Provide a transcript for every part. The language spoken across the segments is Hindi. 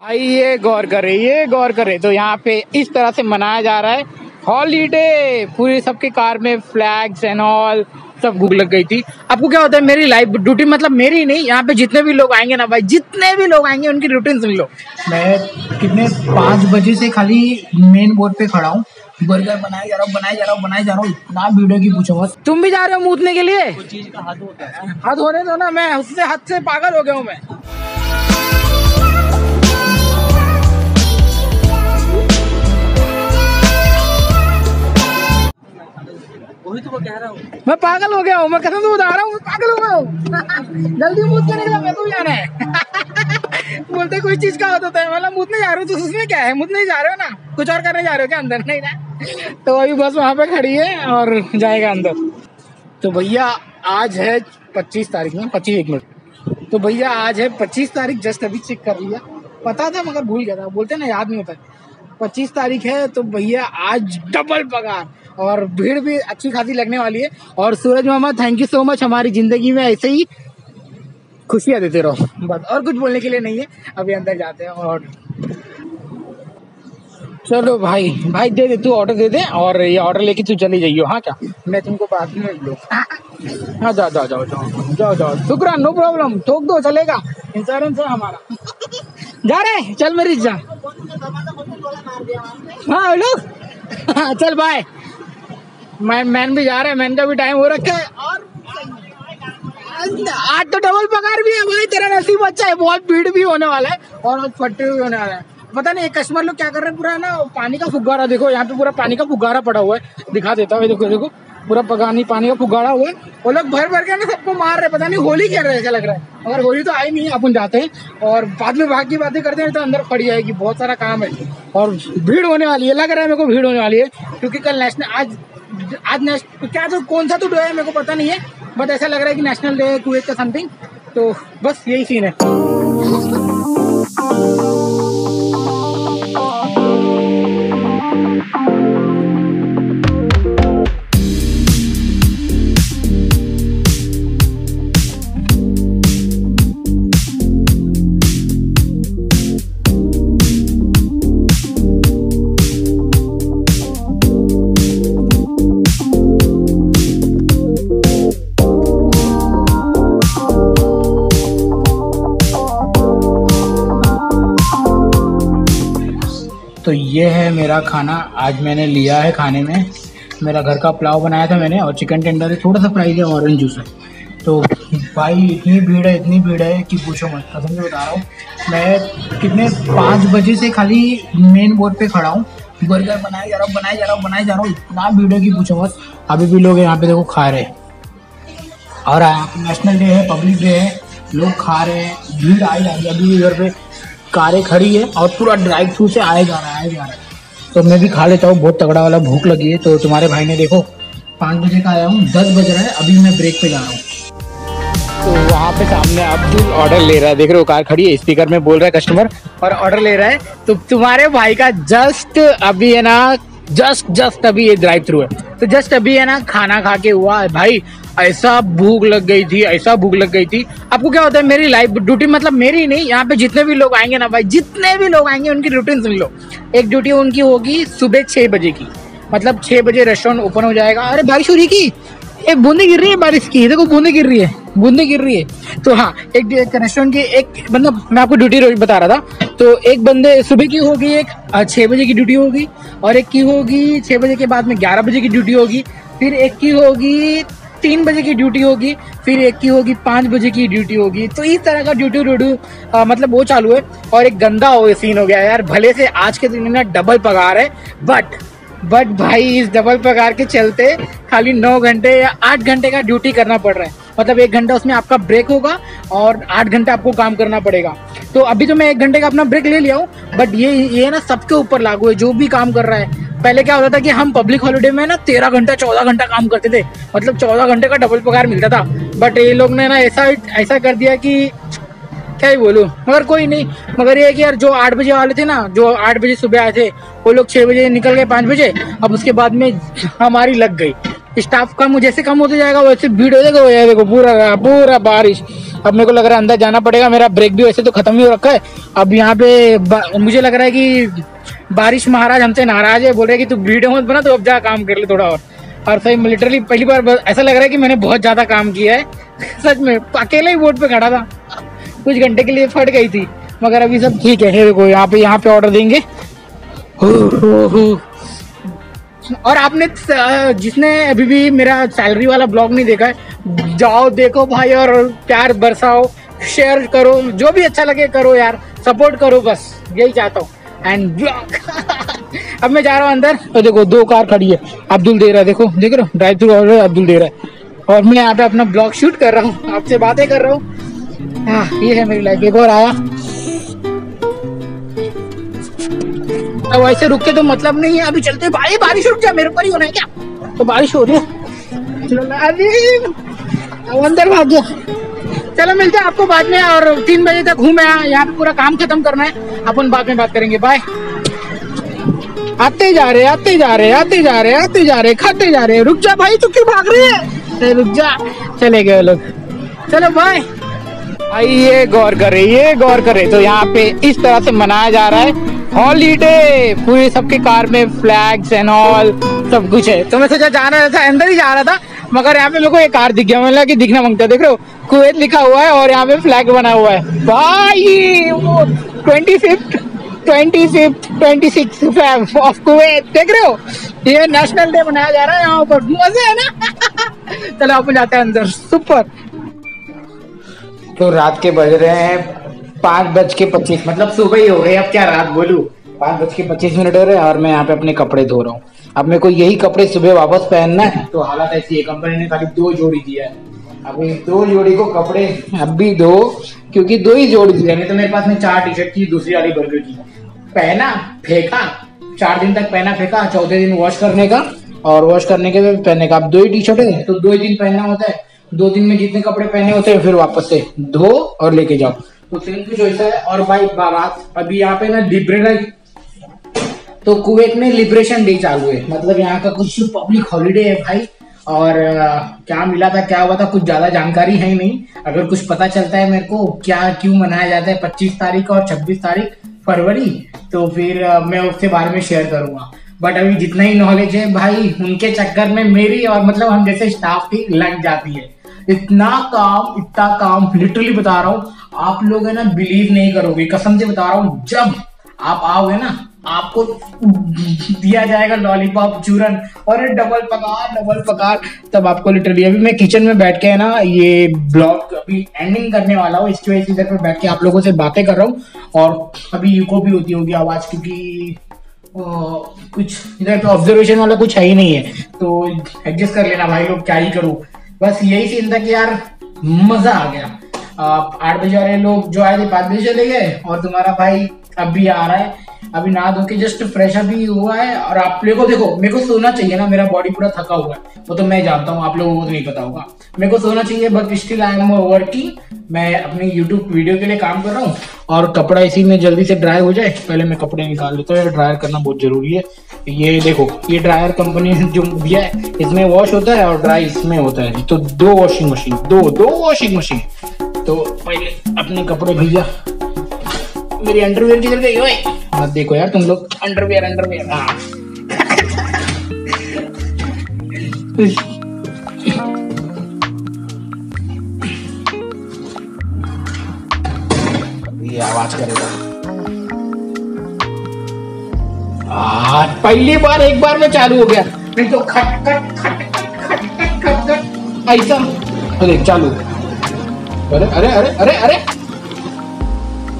भाई ये गौर करे तो यहाँ पे इस तरह से मनाया जा रहा है हॉलीडे। पूरी सबके कार में फ्लैग्स एंड ऑल सब भूख लग गई थी। आपको क्या होता है, मेरी लाइफ ड्यूटी मतलब मेरी नहीं, यहाँ पे जितने भी लोग आएंगे ना भाई, जितने भी लोग आएंगे उनकी रूटीन सुन लो। मैं कितने 5 बजे से खाली मेन बोर्ड पे खड़ा हूँ, बर्गर बनाए जा रहा हूँ। इतना वीडियो की पूछो बस। तुम भी जा रहे हो मूतने के लिए? कोई चीज का हाथ होता है, हाथ होने दो ना। मैं उससे हाथ से पागल हो गया हूँ मैं। वही तो कह रहा हूँ, मैं पागल हो गया हूँ। मैं कसम से बता रहा हूँ, पागल हो गया हूँ। जल्दी मूत के निकला, मैं तो जाना है। बोलते कोई चीज का होता है, मतलब मूतने जा रहे हो तो उसमें क्या है, मूतने जा रहे हो ना, कुछ और करने जा रहे हो क्या अंदर? नहीं ना। तो अभी बस वहाँ पे खड़ी है और जाएगा अंदर। तो भैया आज है 25 तारीख में, 25 एक मिनट। तो भैया आज है 25 तारीख, जस्ट अभी चेक कर लिया, पता था मगर भूल गया था। बोलते ना याद नहीं होता। 25 तारीख है तो भैया आज डबल पगार और भीड़ भी अच्छी खासी लगने वाली है। और सूरज मामा थैंक यू सो मच, हमारी जिंदगी में ऐसे ही खुशियां देते रहो, बस और कुछ बोलने के लिए नहीं है। अभी अंदर जाते हैं और चलो भाई दे दे, तू ऑर्डर दे दे और ये ऑर्डर लेके तू चली जाइयो। हाँ क्या, मैं तुमको बाद में लो। हाँ जाओ शुक्रान, नो प्रॉब्लम, ठोक दो चलेगा, इंश्योरेंस है हमारा। जा रहे चल मेरी जा। हाँ लोग चल बाय। मैन भी जा रहा है, मैन का भी टाइम हो रखा है। और आज तो डबल पगार भी है भाई, तेरा नसीब अच्छा है। बहुत भीड़ भी होने वाला है और फट्टे भी होने वाला है। पता नहीं कस्टमर लोग क्या कर रहे हैं, पूरा ना पानी का फुग्गारा, देखो यहाँ पे पूरा पानी का फुग्गारा पड़ा हुआ है, दिखा देता हूँ। देखो पूरा पानी का फुग्गारा हुआ है। वो लोग भर के ना सबको मार रहे, पता नहीं होली खेल रहे, ऐसा लग रहा है। अगर होली तो आई नहीं है, अपन जाते हैं और बाद में भाग की बातें करते हैं तो अंदर पड़ जाएगी। बहुत सारा काम है और भीड़ होने वाली है, लग रहा है मेरे को भीड़ होने वाली है, क्योंकि कल नेशनल आज नेशनल क्या तो कौन सा तो डे है मेरे को पता नहीं है, बट ऐसा लग रहा है कि नेशनल डे है कुवैत का समथिंग। तो बस यही सीन है। तो ये है मेरा खाना, आज मैंने लिया है खाने में। मेरा घर का पुलाव बनाया था मैंने और चिकन टेंडर है, थोड़ा सा फ्राइज है, ऑरेंज जूस है। तो भाई इतनी भीड़ है कि पूछो मत, कसम से बता रहा हूँ। मैं कितने 5 बजे से खाली मेन बोर्ड पे खड़ा हूँ, बर्गर बनाए जा रहा हूँ। इतना भीड़ है कि पूछो मत। अभी भी लोग यहाँ पे देखो खा रहे हैं और नेशनल डे है, पब्लिक डे है, लोग खा रहे हैं, भीड़ आई जा रही है। अभी इधर पे कारें खड़ी है और पूरा ड्राइव थ्रू से आए जा रहा है। तो मैं भी खा लेता हूँ, बहुत तगड़ा वाला भूख लगी है। तो तुम्हारे भाई ने देखो 5 बजे का आया हूँ, 10 बज रहा है, अभी मैं ब्रेक पे जा रहा हूँ। तो वहाँ पे सामने अब्दुल ऑर्डर ले रहा है, देख रहे हो, कार खड़ी है, स्पीकर में बोल रहा है कस्टमर और ऑर्डर ले रहा है। तो तुम्हारे भाई का जस्ट अभी है ना, जस्ट अभी ये ड्राइव थ्रू है, तो जस्ट अभी है ना खाना खा के हुआ है भाई। ऐसा भूख लग गई थी। आपको क्या होता है, मेरी लाइफ ड्यूटी मतलब मेरी नहीं, यहाँ पे जितने भी लोग आएंगे ना भाई, जितने भी लोग आएंगे उनकी रूटीन सुन लो। एक ड्यूटी उनकी होगी सुबह 6 बजे की, मतलब 6 बजे रेस्टोरेंट ओपन हो जाएगा। अरे बारिश हो रही की, एक बूंदे गिर रही है बारिश की, देखो बूंदे गिर रही है। तो हाँ, एक रेस्टोरेंट की एक मतलब मैं आपको ड्यूटी रोज बता रहा था। तो एक बंदे सुबह की होगी, एक 6 बजे की ड्यूटी होगी, और एक की होगी 6 बजे के बाद में 11 बजे की ड्यूटी होगी, फिर एक की होगी 3 बजे की ड्यूटी होगी, फिर एक की होगी 5 बजे की ड्यूटी होगी। तो इस तरह का ड्यूटी मतलब वो चालू है। और एक गंदा सीन हो गया यार, भले से आज के दिन में डबल पगार है, बट भाई इस डबल पगार के चलते खाली 9 घंटे या 8 घंटे का ड्यूटी करना पड़ रहा है। मतलब 1 घंटा उसमें आपका ब्रेक होगा और 8 घंटे आपको काम करना पड़ेगा। तो अभी तो मैं 1 घंटे का अपना ब्रेक ले लिया हूँ, बट ये ना सबके ऊपर लागू है जो भी काम कर रहा है। पहले क्या होता था कि हम पब्लिक हॉलिडे में ना 13 घंटा 14 घंटा काम करते थे, मतलब 14 घंटे का डबल पगार मिलता था। बट ये लोग ने ना ऐसा कर दिया कि क्या ही बोलूं, मगर कोई नहीं। मगर ये है कि यार जो 8 बजे वाले थे ना, जो 8 बजे सुबह आए थे, वो लोग 6 बजे निकल गए 5 बजे। अब उसके बाद में हमारी लग गई, स्टाफ कम जैसे कम होते जाएगा वैसे भीड़ हो जाएगा। देखो पूरा बारिश अब मेरे को लग रहा है अंदर जाना पड़ेगा। मेरा ब्रेक भी वैसे तो खत्म ही हो रखा है। अब यहाँ पे मुझे लग रहा है कि बारिश महाराज हमसे नाराज है, बोल रहे कि तू वीडियो मत बना, तो अब जा काम कर ले थोड़ा और सही लिटरली पहली बार ऐसा लग रहा है कि मैंने बहुत ज्यादा काम किया है सच में। अकेले ही बोर्ड पे खड़ा था, कुछ घंटे के लिए फट गई थी, मगर अभी सब ठीक है। देखो यहाँ पे ऑर्डर देंगे। और आपने जिसने अभी भी मेरा सैलरी वाला ब्लॉग नहीं देखा है, जाओ देखो भाई, और प्यार बरसाओ, शेयर करो, जो भी अच्छा लगे करो यार, सपोर्ट करो, बस यही चाहता हूँ। एंड अब मैं जा रहा हूँ अंदर। तो देखो 2 कार खड़ी है, अब्दुल दे रहा है, देखो देख रहे हो, ड्राइव थ्रू ऑर्डर अब्दुल दे रहा है, और मैं यहाँ पे अपना ब्लॉग शूट कर रहा हूँ, आपसे बातें कर रहा हूँ। हाँ, ये है मेरी लाइफ। एक और आया, अब वैसे रुक के तो मतलब नहीं है, अभी चलते भाई। बारिश रुक जा, मेरे ऊपर ही होना है क्या? तो बारिश हो रही है, चलो अभी अंदर भाग गया। चलो मिलते हैं आपको बाद में, और 3 बजे तक घूमे यहाँ पे, पूरा काम खत्म करना है, अपन बाद में बात करेंगे। बाय। आते जा रहे, आते जा रहे, आते जा रहे, आते जा रहे, खाते जा रहे। रुक जा भाई, तू क्यों भाग रही है? रुक जा, चले गए लोग। चलो बाय। भाई ये गौर करे तो यहाँ पे इस तरह से मनाया जा रहा है हॉलीडे, पूरे सबके कार में फ्लैग्स एंड ऑल सब कुछ है। तो मैं सोचा जाना था, अंदर ही जा रहा था, मगर यहाँ पे मेरे को एक कार दिख गया। मतलब कि दिखना मांगता है, देख रहे हो, कुवैत लिखा हुआ है और यहाँ पे फ्लैग बना हुआ है भाई। वो 26 ऑफ कुवैत, देख रहे हो, ये नेशनल डे मनाया जा रहा है यहाँ पर, मजे है ना। चलो अपन जाते हैं अंदर। सुपर। तो रात के बज रहे हैं 5:25, मतलब सुबह ही हो गई, अब क्या रात बोलूं। 5:25 हो रहे हैं और मैं यहाँ पे अपने कपड़े धो रहा हूँ। अब मेरे को यही कपड़े सुबह वापस पहनना है, तो हालत ऐसी है, कंपनी ने खाली 2 जोड़ी दिया है। अभी 2 जोड़ी को कपड़े अब भी दो, क्योंकि 2 ही जोड़ी दिया, नहीं तो मेरे पास में 4 टी-शर्ट थी, दूसरी वाली बर्गर की। पहना फेंका, 4 दिन तक पहना फेंका, चौथे दिन वॉश करने का, और वॉश करने के बाद पहनने का। अब 2 ही टी-शर्ट है तो 2 ही दिन पहनना होता है। 2 दिन में जितने कपड़े पहने होते हैं फिर वापस से धो और लेके जाओ, तो सेम कुछ वैसा है। और भाई बात अभी यहाँ पे ना लिबरेशन, तो कुवैत में लिबरेशन डे चालू है, मतलब यहाँ का कुछ पब्लिक हॉलीडे है भाई। और क्या मिला था, क्या हुआ था, कुछ ज्यादा जानकारी है नहीं। अगर कुछ पता चलता है मेरे को क्या क्यों मनाया जाता है 25 तारीख और 26 तारीख फरवरी, तो फिर मैं उसके बारे में शेयर करूंगा। बट अभी जितना ही नॉलेज है भाई, उनके चक्कर में मेरी और मतलब हम जैसे स्टाफ की लग जाती है। इतना काम लिटरली बता रहा हूँ, आप लोग है ना बिलीव नहीं करोगे, कसम से बता रहा हूँ। जब आप आओगे ना, आपको दिया जाएगा लॉलीपॉप, चूरन और डबल पकार, तब आपको लिटरली। अभी मैं किचन में बैठ के है ना ये ब्लॉग अभी एंडिंग करने वाला हूँ, इसकी वजह से इधर पे बैठ के आप लोगों से बातें कर रहा हूँ। और अभी यूको भी होती होगी आवाज, क्योंकि कुछ इधर पे ऑब्जर्वेशन वाला कुछ है ही नहीं है, तो एडजस्ट कर लेना भाई लोग, क्या ही करूँ। बस यही सीन था कि यार मजा आ गया। 8 बजे वाले लोग जो आए थे 5 बजे चले गए, और तुम्हारा भाई अब भी आ रहा है। अभी नहा धो के जस्ट फ्रेश अभी हुआ है। और आप लोगों को देखो, मेरे को सोना चाहिए ना, मेरा बॉडी पूरा थका हुआ है, वो तो मैं जानता हूँ, आप लोगों को तो नहीं पता होगा। मेरे को सोना चाहिए, but still I am working. मैं अपनी यूट्यूब वीडियो के लिए काम कर रहा हूँ, और कपड़ा इसी में जल्दी से ड्राई हो जाए। पहले मैं कपड़े निकाल लेता हूँ, ड्रायर करना बहुत जरूरी है। ये देखो, ये ड्रायर कंपनी ने जो दिया है, इसमें वॉश होता है और ड्राई इसमें होता है। तो 2 वॉशिंग मशीन, दो वॉशिंग मशीन। तो पहले अपने कपड़े भैया, मेरी अंडरवियर किधर गई? ओए मत देखो यार तुम लोग, अंडरवियर। हाँ ये आवाज करेगा। पहली बार एक बार में चालू हो गया, नहीं तो खट ऐसा। अरे चालू। अरे अरे अरे अरे अरे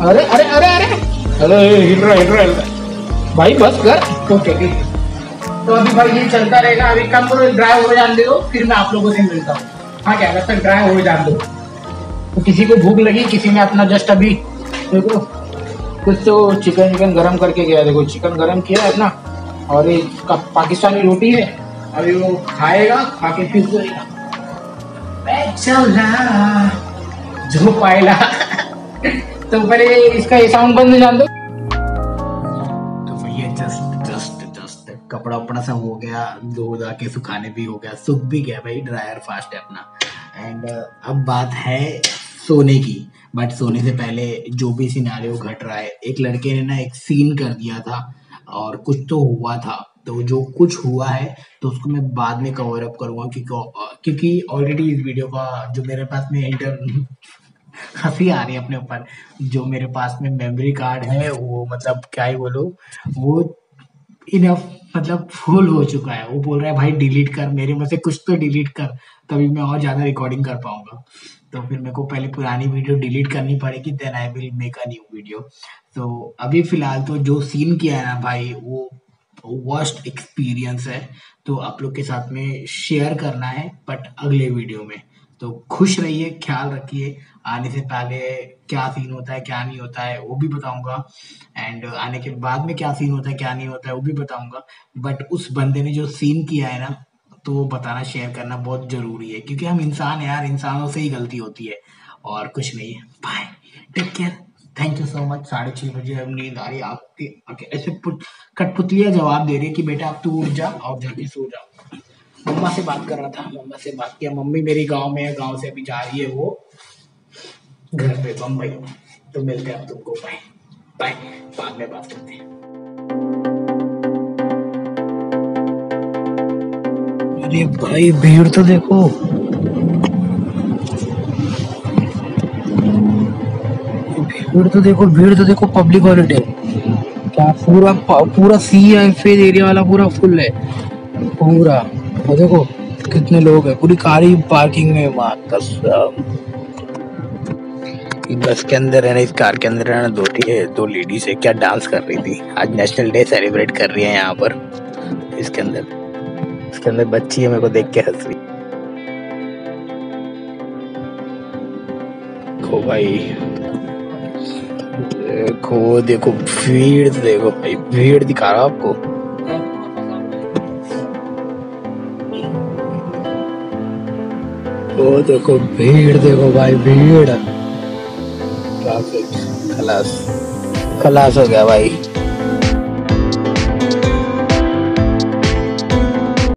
अरे अरे अरे अरे अरे हिल रहा भाई, बस कर। ओके ठीक। तो अभी भाई ये चलता रहेगा, अभी कम करो, ड्राई हो जाने दो, फिर मैं आप लोगों से मिलता हूँ। हाँ क्या, जब तक ड्राई हो जाने दो। तो किसी को भूख लगी, किसी ने अपना जस्ट अभी देखो कुछ तो चिकन गरम करके गया। देखो चिकन गरम किया है अपना, और ये पाकिस्तानी रोटी है, अभी वो खाएगा, खा के फिर सोएगा। जो पाएला। तो पहले इसका ये साउंड बंद जान दो। तो भैया जस्ट कपड़ा अपना सब हो गया, धो धा के सुखाने भी हो गया, सूख भी गया भाई, ड्रायर फास्ट है अपना। एंड अब बात है सोने की। बट सोने से पहले जो भी सिनेरियो घट रहा है, एक लड़के ने ना एक सीन कर दिया था और कुछ तो हुआ था। तो जो कुछ हुआ है तो उसको मैं बाद में कवर अप करूंगा, क्योंकि ऑलरेडी इस वीडियो का जो मेरे पास में इंटर हंसी आ रही है अपने ऊपर। जो मेरे पास में मेमोरी कार्ड है वो मतलब क्या ही बोलूं, वो इनफ मतलब फुल हो चुका है। वो बोल रहा है भाई डिलीट कर, मेरे में से कुछ तो डिलीट कर, तभी मैं और ज्यादा रिकॉर्डिंग कर पाऊंगा। तो फिर मेरे को पहले पुरानी वीडियो डिलीट करनी पड़ेगी, then I will make a new video. तो अभी फिलहाल तो जो सीन किया है ना भाई, वो वर्स्ट एक्सपीरियंस है। तो आप लोग के साथ में शेयर करना है, बट अगले वीडियो में। तो खुश रहिए, ख्याल रखिए। आने से पहले क्या सीन होता है क्या नहीं होता है वो भी बताऊंगा, एंड आने के बाद में क्या सीन होता है क्या नहीं होता है वो भी बताऊंगा। बट उस बंदे ने जो सीन किया है ना, तो वो बताना शेयर करना बहुत जरूरी है, क्योंकि हम इंसान हैं यार, इंसानों से ही गलती होती है और कुछ नहीं है। Bye, take care, thank you so much. 6:30 बजे अब नींद आ रही है, आपके आके ऐसे कठपुतलियां जवाब दे रही है कि बेटा अब तू उठ जा और जाके सो जा। मम्मा से बात कर रहा था, मम्मा से बात किया। मम्मी मेरी गांव में है, गांव से अभी जा रही है वो घर पे बम्बई। तो मिलते हैं अब तुमको, बाय बाय, बाद में बात करते हैं। अरे भाई भीड़ तो देखो, भीड़ तो देखो, पब्लिक हॉलीडे क्या पूरा पूरा सी फेज एरिया वाला पूरा फुल है पूरा। और देखो कितने लोग हैं, पूरी कार ही पार्किंग में। माँ कसम, बस के अंदर है ना, इस कार के अंदर है ना, दो लेडीज है, क्या डांस कर रही थी। आज नेशनल डे सेलिब्रेट कर रही है यहाँ पर। इसके अंदर बच्ची है, मेरे को देख के हंस रही। देखो भाई, देखो भीड़, देखो भाई भीड़ दिखा रहा हूं आपको। वो देखो भीड़, देखो भाई भीड़। खलास खलास हो गया भाई।